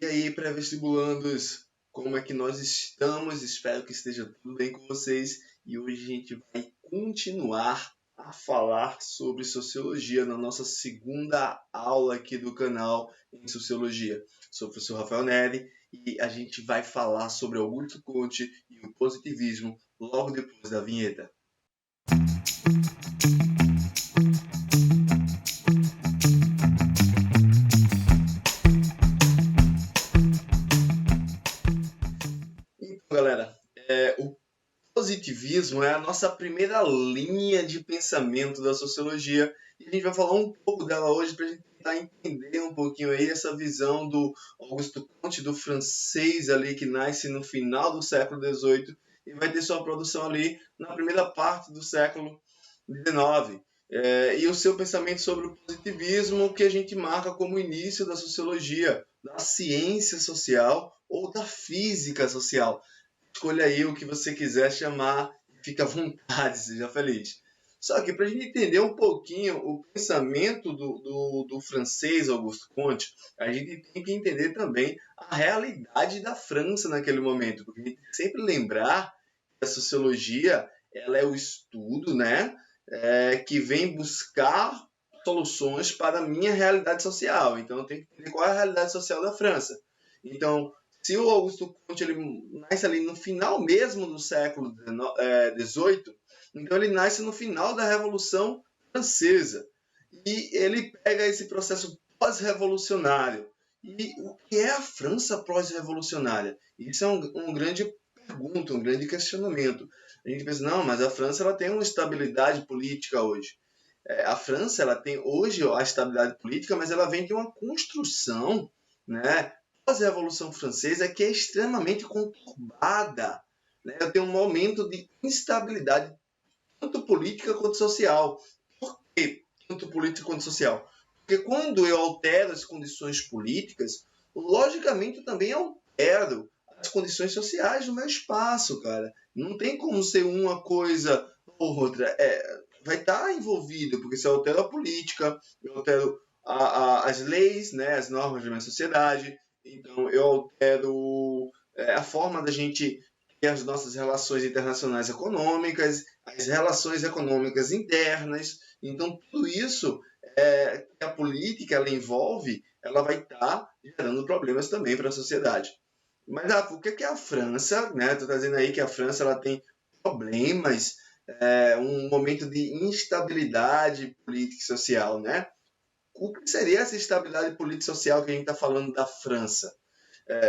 E aí, pré-vestibulandos, como é que nós estamos? Espero que esteja tudo bem com vocês. E hoje a gente vai continuar a falar sobre sociologia na nossa segunda aula aqui do canal em Sociologia. Sou o professor Rafael Neri e a gente vai falar sobre Augusto Conte e o positivismo logo depois da vinheta. Então, galera, o positivismo é a nossa primeira linha de pensamento da sociologia e a gente vai falar um pouco dela hoje para a gente tentar entender um pouquinho aí essa visão do Augusto Comte, do francês ali que nasce no final do século XVIII e vai ter sua produção ali na primeira parte do século XIX. E o seu pensamento sobre o positivismo que a gente marca como início da sociologia, da ciência social ou da física social. Escolha aí o que você quiser chamar, fica à vontade, seja feliz. Só que para a gente entender um pouquinho o pensamento do francês Auguste Comte, a gente tem que entender também a realidade da França naquele momento, porque a gente tem que sempre lembrar que a sociologia ela é o estudo, né, que vem buscar soluções para a minha realidade social. Então eu tenho que entender qual é a realidade social da França. Então, se o Augusto Comte ele nasce ali no final mesmo do século XVIII, então ele nasce no final da Revolução Francesa. E ele pega esse processo pós-revolucionário. E o que é a França pós-revolucionária? Isso é um grande pergunta, um grande questionamento. A gente pensa, não, mas a França ela tem uma estabilidade política hoje. A França ela tem hoje a estabilidade política, mas ela vem de uma construção, né, pós-Revolução Francesa que é extremamente conturbada. Né? Eu tenho um momento de instabilidade, tanto política quanto social. Por que tanto política quanto social? Porque quando eu altero as condições políticas, logicamente eu também altero as condições sociais do meu espaço, cara. Não tem como ser uma coisa ou outra. Vai estar envolvido, porque se eu altero a política, eu altero as leis, né, as normas da minha sociedade, então eu altero a forma da gente ter as nossas relações internacionais econômicas, as relações econômicas internas. Então tudo isso que a política ela envolve, ela vai estar gerando problemas também para a sociedade. Mas por que a França, né? Estou trazendo aí que a França ela tem problemas, um momento de instabilidade política e social, né? O que seria essa instabilidade política e social que a gente está falando da França?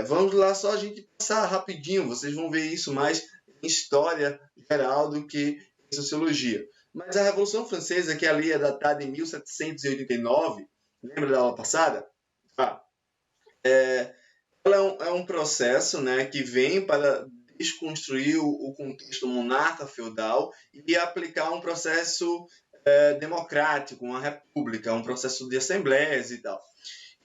Vamos lá só a gente passar rapidinho, vocês vão ver isso mais em história geral do que em sociologia. Mas a Revolução Francesa, que ali é datada em 1789, lembra da aula passada? Ela é um processo, né, que vem para desconstruir o contexto monarca feudal e aplicar um processo democrático, uma república, um processo de assembleias e tal.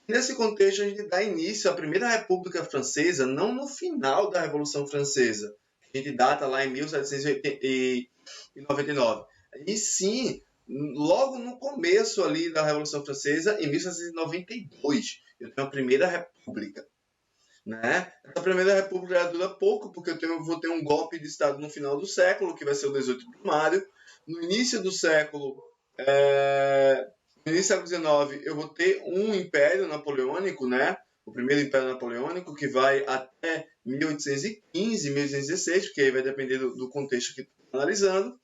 Nesse contexto, a gente dá início à Primeira República Francesa, não no final da Revolução Francesa, que a gente data lá em 1799, e sim, logo no começo ali da Revolução Francesa, em 1792, eu tenho a Primeira República. Né? A Primeira República dura pouco, porque eu vou ter um golpe de Estado no final do século, que vai ser o 18 primário. No início do século, no início do século XIX, eu vou ter um império napoleônico, né? O primeiro império napoleônico, que vai até 1815, 1816, porque aí vai depender do contexto que estou analisando.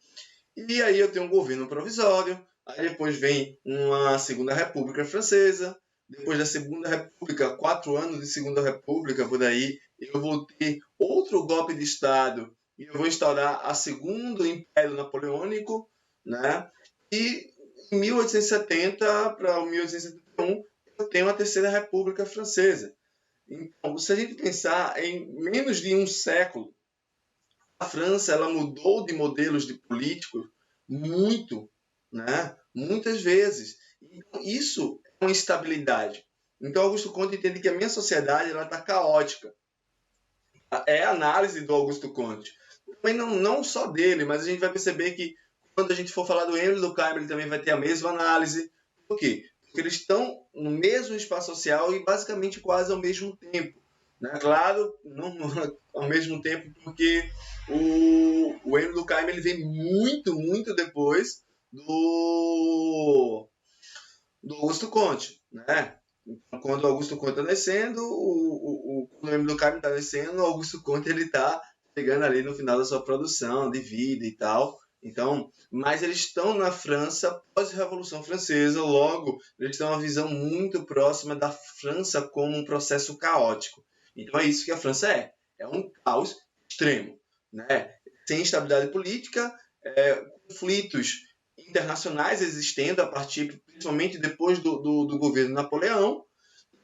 E aí eu tenho um governo provisório, aí depois vem uma Segunda República Francesa, depois da Segunda República, 4 anos de Segunda República, por aí, eu vou ter outro golpe de Estado e eu vou instaurar a Segundo Império Napoleônico, né? E em 1870 para 1871 eu tenho a Terceira República Francesa. Então, se a gente pensar em menos de um século, a França ela mudou de modelos de políticos muito, né? Muitas vezes. Então, isso é uma instabilidade. Então, Augusto Comte entende que a minha sociedade está caótica. É a análise do Augusto Comte. Também não só dele, mas a gente vai perceber que quando a gente for falar do Emile Durkheim, ele também vai ter a mesma análise. Por quê? porque eles estão no mesmo espaço social e basicamente quase ao mesmo tempo. Né? Claro, não ao mesmo tempo, porque o Emile Durkheim ele vem muito depois do Augusto Comte, né? Então, quando o Augusto Comte está nascendo, quando o Emile Durkheim está nascendo, o Augusto Comte ele está chegando ali no final da sua produção de vida e tal. Então, mas eles estão na França pós-Revolução Francesa, logo eles têm uma visão muito próxima da França como um processo caótico. Então é isso que a França é um caos extremo, né? Sem estabilidade política, conflitos internacionais existendo a partir, principalmente depois do governo Napoleão,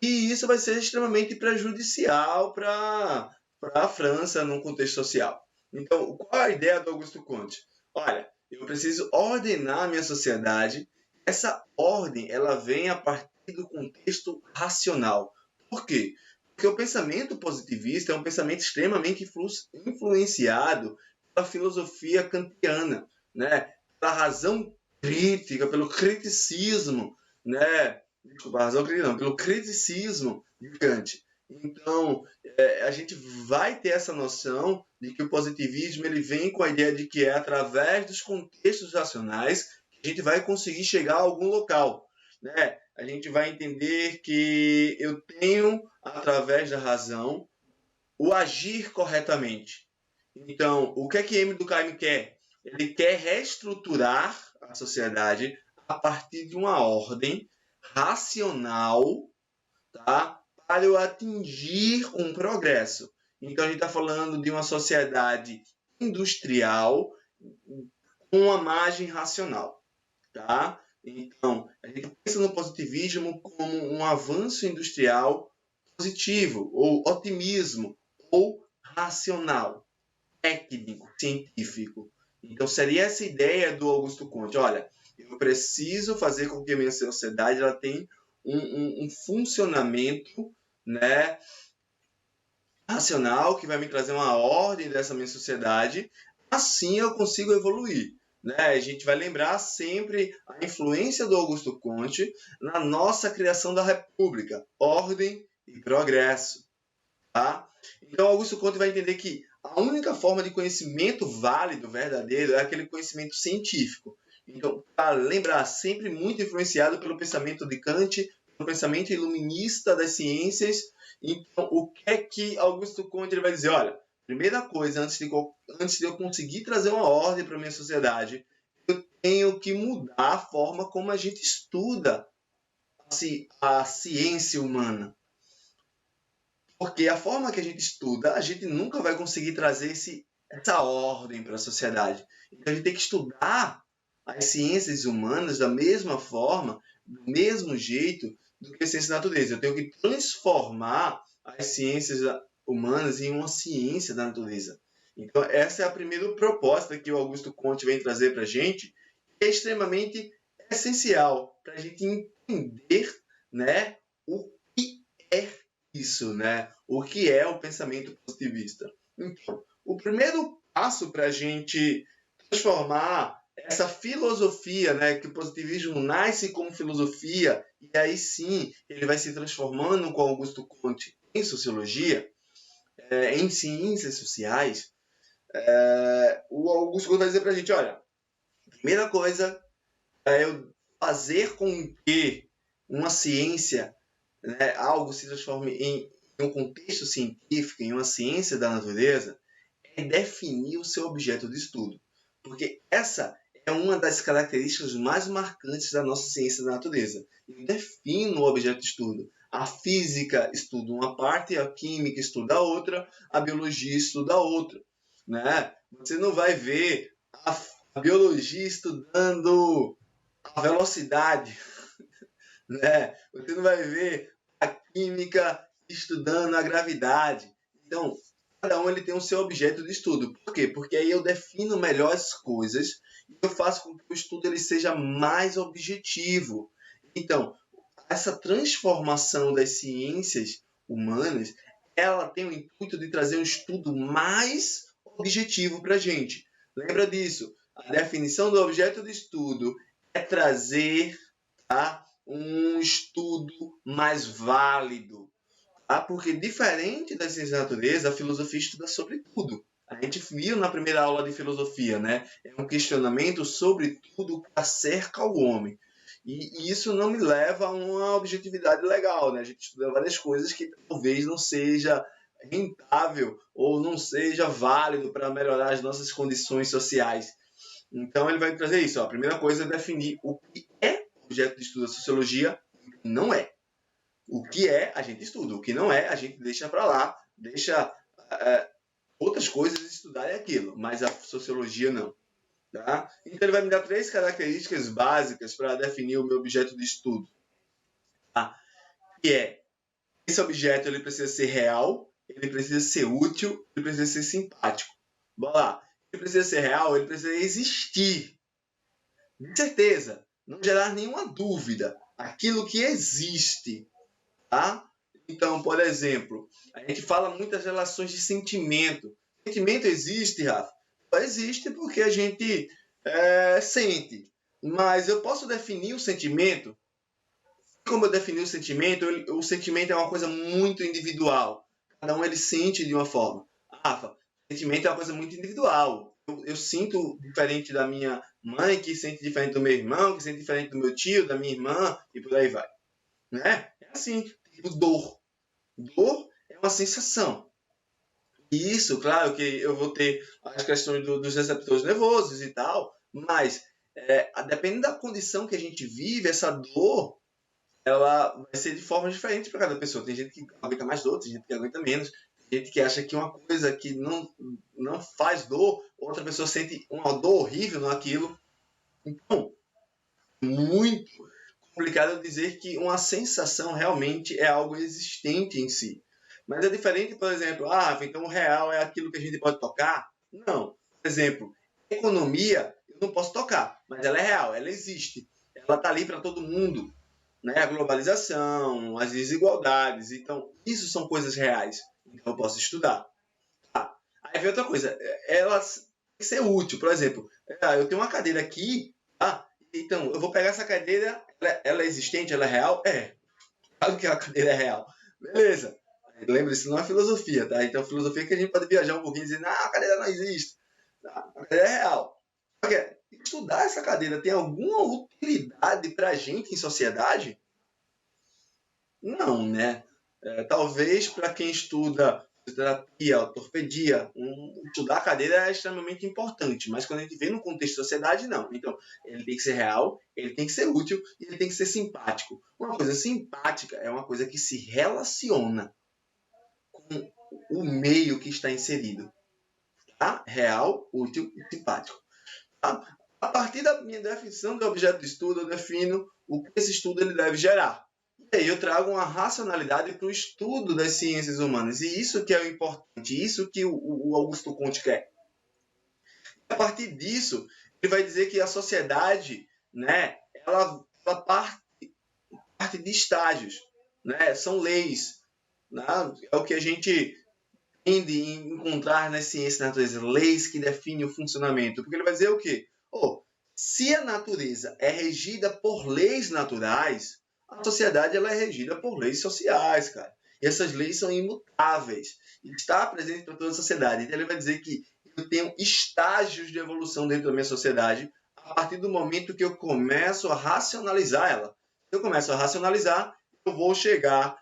e isso vai ser extremamente prejudicial para a França num contexto social. Então, qual é a ideia do Augusto Comte? Olha, eu preciso ordenar a minha sociedade. Essa ordem ela vem a partir do contexto racional. Por quê? Porque o pensamento positivista é um pensamento extremamente influenciado pela filosofia kantiana, né? Pela razão crítica, pelo criticismo, né? Desculpa, a razão crítica não, pelo criticismo de Kant. Então, a gente vai ter essa noção de que o positivismo ele vem com a ideia de que é através dos contextos racionais que a gente vai conseguir chegar a algum local, né? A gente vai entender que eu tenho, através da razão, o agir corretamente. Então, o que é que Emile Durkheim quer? Ele quer reestruturar a sociedade a partir de uma ordem racional, tá? Para eu atingir um progresso. Então, a gente está falando de uma sociedade industrial com uma margem racional, tá? Então, a gente pensa no positivismo como um avanço industrial positivo, ou otimismo, ou racional, técnico, científico. Então, seria essa ideia do Augusto Comte. Olha, eu preciso fazer com que a minha sociedade ela tenha um funcionamento, né, racional, que vai me trazer uma ordem dessa minha sociedade. Assim eu consigo evoluir. Né? A gente vai lembrar sempre a influência do Augusto Comte na nossa criação da República. Ordem e progresso. Tá? Então, Augusto Comte vai entender que a única forma de conhecimento válido, verdadeiro, é aquele conhecimento científico. Então, para lembrar, sempre muito influenciado pelo pensamento de Kant, pelo pensamento iluminista das ciências. Então, o que é que Augusto Comte ele vai dizer? Olha, primeira coisa, antes de eu conseguir trazer uma ordem para a minha sociedade, eu tenho que mudar a forma como a gente estuda a ciência humana. Porque a forma que a gente estuda, a gente nunca vai conseguir trazer essa ordem para a sociedade. Então, a gente tem que estudar as ciências humanas da mesma forma, do mesmo jeito, do que a ciência da natureza. Eu tenho que transformar as ciências humanas em uma ciência da natureza. Então, essa é a primeira proposta que o Augusto Comte vem trazer para a gente, que é extremamente essencial para a gente entender, né, o que é isso, né? O que é o pensamento positivista? Então, o primeiro passo para a gente transformar essa filosofia, né, que o positivismo nasce como filosofia e aí sim ele vai se transformando com Augusto Comte em sociologia, em ciências sociais. O Augusto Comte vai dizer para a gente, olha, a primeira coisa é eu fazer com que uma ciência, né, algo se transforme em um contexto científico, em uma ciência da natureza, é definir o seu objeto de estudo. Porque essa é uma das características mais marcantes da nossa ciência da natureza. Eu defino o objeto de estudo. A física estuda uma parte, a química estuda a outra, a biologia estuda a outra. Né? Você não vai ver a biologia estudando a velocidade, né? Você não vai ver a química estudando a gravidade. Então, cada um ele tem o seu objeto de estudo. Por quê? Porque aí eu defino melhor as coisas e eu faço com que o estudo ele seja mais objetivo. Então, essa transformação das ciências humanas, ela tem o intuito de trazer um estudo mais objetivo para a gente. Lembra disso? A definição do objeto de estudo é trazer, tá, um estudo mais válido, tá? Porque diferente das ciências da natureza, a filosofia estuda sobre tudo. A gente viu na primeira aula de filosofia, né? É um questionamento sobre tudo que cerca o homem. E isso não me leva a uma objetividade legal, né? A gente estuda várias coisas que talvez não seja rentável ou não seja válido para melhorar as nossas condições sociais. Então ele vai trazer isso. Ó. A primeira coisa é definir o que é objeto de estudo da sociologia e o que não é. O que é, a gente estuda. O que não é, a gente deixa para lá, deixa outras coisas estudarem aquilo, mas a sociologia não. Tá? Então ele vai me dar 3 características básicas para definir o meu objeto de estudo. Tá? Que é, esse objeto ele precisa ser real, ele precisa ser útil, ele precisa ser simpático. Bora lá. Ele precisa ser real, ele precisa existir. De certeza, não gerar nenhuma dúvida. Aquilo que existe. Tá? Então, por exemplo, a gente fala muitas relações de sentimento. Sentimento existe, Rafa? Existe porque a gente sente. Mas eu posso definir o sentimento? Como eu defini o sentimento é uma coisa muito individual. Cada um ele sente de uma forma. Rafa, sentimento é uma coisa muito individual. Eu sinto diferente da minha mãe, que sente diferente do meu irmão, que sente diferente do meu tio, da minha irmã, e por aí vai. Né? É assim, tipo dor. Dor é uma sensação. E isso, claro que eu vou ter as questões dos receptores nervosos e tal, mas dependendo da condição que a gente vive, essa dor ela vai ser de formas diferentes para cada pessoa. Tem gente que aguenta mais dor, tem gente que aguenta menos, tem gente que acha que uma coisa que não faz dor, outra pessoa sente uma dor horrível naquilo. Então, muito complicado dizer que uma sensação realmente é algo existente em si. Mas é diferente, por exemplo, então o real é aquilo que a gente pode tocar? Não. Por exemplo, economia eu não posso tocar, mas ela é real, ela existe. Ela está ali para todo mundo. Né? A globalização, as desigualdades. Então, isso são coisas reais. Então, eu posso estudar. Aí vem outra coisa. Ela tem que ser útil. Por exemplo, eu tenho uma cadeira aqui. Então, eu vou pegar essa cadeira. Ela é existente? Ela é real? É. Claro que a cadeira é real. Beleza. Lembre-se, não é filosofia, tá? Então, filosofia é que a gente pode viajar um pouquinho e dizer, a cadeira não existe. A cadeira é real. Porque estudar essa cadeira tem alguma utilidade para a gente em sociedade? Não, né? Talvez para quem estuda fisioterapia, ortopedia, estudar a cadeira é extremamente importante, mas quando a gente vê no contexto da sociedade, não. Então, ele tem que ser real, ele tem que ser útil e ele tem que ser simpático. Uma coisa simpática é uma coisa que se relaciona com o meio que está inserido. Tá? Real, útil e simpático. Tá? A partir da minha definição do objeto de estudo, eu defino o que esse estudo ele deve gerar. E aí eu trago uma racionalidade para o estudo das ciências humanas. E isso que é o importante, isso que o Augusto Comte quer. A partir disso, ele vai dizer que a sociedade, né, ela parte de estágios, né, são leis. Né, é o que a gente tende a encontrar nas ciências da natureza, leis que definem o funcionamento. Porque ele vai dizer o quê? Se a natureza é regida por leis naturais, a sociedade ela é regida por leis sociais, cara. E essas leis são imutáveis. E está presente para toda a sociedade. Então ele vai dizer que eu tenho estágios de evolução dentro da minha sociedade a partir do momento que eu começo a racionalizar ela. Se eu começo a racionalizar, eu vou chegar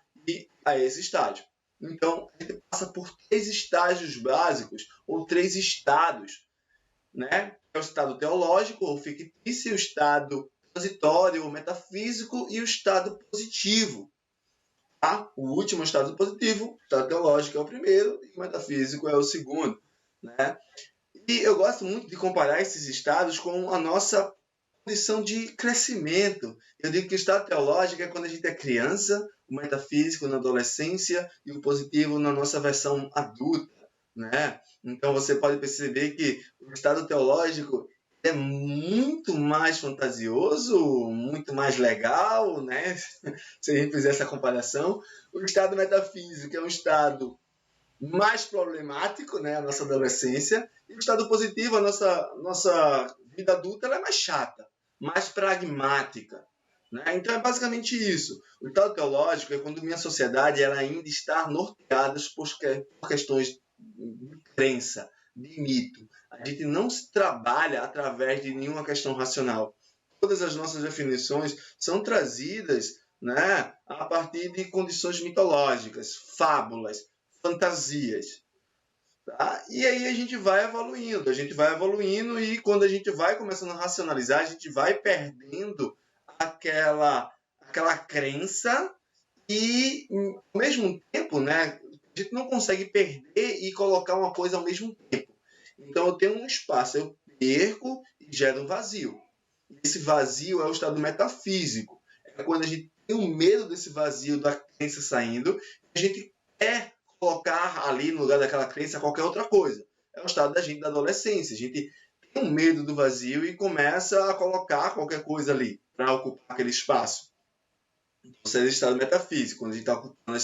a esse estágio. Então, a gente passa por 3 estágios básicos, ou 3 estados, né? É o estado teológico, ou fictício, o estado transitório, ou metafísico, e o estado positivo. Tá? O último estado positivo, o estado teológico é o primeiro, e o metafísico é o segundo. Né? E eu gosto muito de comparar esses estados com a nossa condição de crescimento. Eu digo que o estado teológico é quando a gente é criança, o metafísico na adolescência e o positivo na nossa versão adulta. Né? Então você pode perceber que o estado teológico é muito mais fantasioso, muito mais legal, né? Se a gente fizer essa comparação. O estado metafísico é um estado mais problemático, né? A nossa adolescência. E o estado positivo, a nossa vida adulta, ela é mais chata, mais pragmática. né? Então é basicamente isso. O estado teológico é quando minha sociedade ela ainda está norteada por questões de crença, de mito. A gente não se trabalha através de nenhuma questão racional. Todas as nossas definições são trazidas, né, a partir de condições mitológicas, fábulas, fantasias. Tá? E aí a gente vai evoluindo e quando a gente vai começando a racionalizar, a gente vai perdendo aquela crença e, ao mesmo tempo, né, a gente não consegue perder e colocar uma coisa ao mesmo tempo. Então eu tenho um espaço, eu perco e gero um vazio. Esse vazio é o estado metafísico. É quando a gente tem o medo desse vazio da crença saindo, a gente quer colocar ali no lugar daquela crença qualquer outra coisa. É o estado da gente da adolescência. A gente tem um medo do vazio e começa a colocar qualquer coisa ali para ocupar aquele espaço. Então, esse é o estado metafísico, quando a gente está ocupando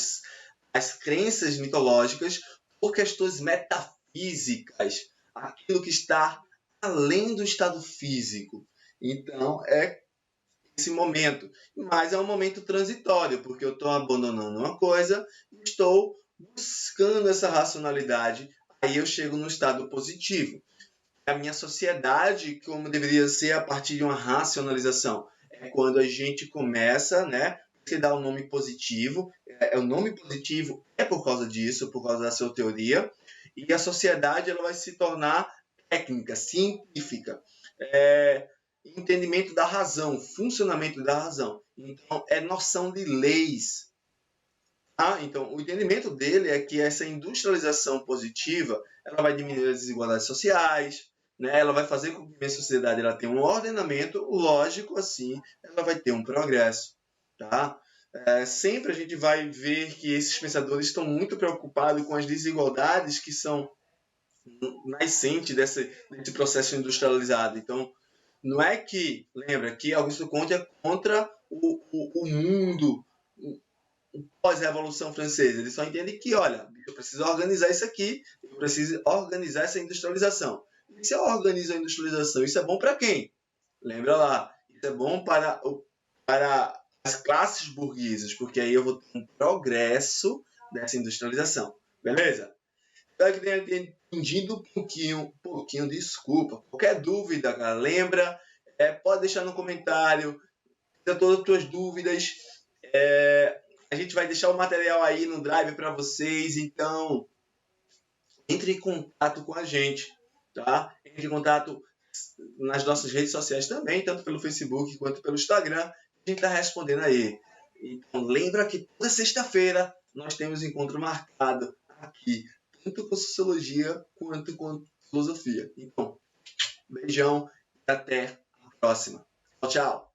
as crenças mitológicas por questões metafísicas, aquilo que está além do estado físico. Então, é esse momento. Mas é um momento transitório, porque eu estou abandonando uma coisa e estou buscando essa racionalidade. Aí eu chego no estado positivo. A minha sociedade, como deveria ser a partir de uma racionalização, é quando a gente começa, né? Você dá um nome positivo, o nome positivo é por causa disso, por causa da sua teoria, e a sociedade ela vai se tornar técnica, científica, entendimento da razão, funcionamento da razão. Então, é noção de leis. Então, o entendimento dele é que essa industrialização positiva ela vai diminuir as desigualdades sociais, né? Ela vai fazer com que a sociedade ela tenha um ordenamento lógico, assim, ela vai ter um progresso. Tá? Sempre a gente vai ver que esses pensadores estão muito preocupados com as desigualdades que são nascentes desse processo industrializado. Então, não é que, lembra, que Augusto Comte é contra o mundo pós-Revolução Francesa. Ele só entende que, olha, eu preciso organizar isso aqui, eu preciso organizar essa industrialização. E se eu organizo a industrialização, isso é bom para quem? Lembra lá, isso é bom para as classes burguesas, porque aí eu vou ter um progresso dessa industrialização. Beleza? Espero que tenha entendido um pouquinho, desculpa. Qualquer dúvida, cara, lembra, pode deixar no comentário, tira todas as tuas dúvidas. A gente vai deixar o material aí no Drive para vocês, então entre em contato com a gente, tá? Entre em contato nas nossas redes sociais também, tanto pelo Facebook quanto pelo Instagram. A gente está respondendo aí. Então lembra que toda sexta-feira nós temos encontro marcado aqui, tanto com Sociologia quanto com Filosofia. Então, beijão e até a próxima. Tchau, tchau.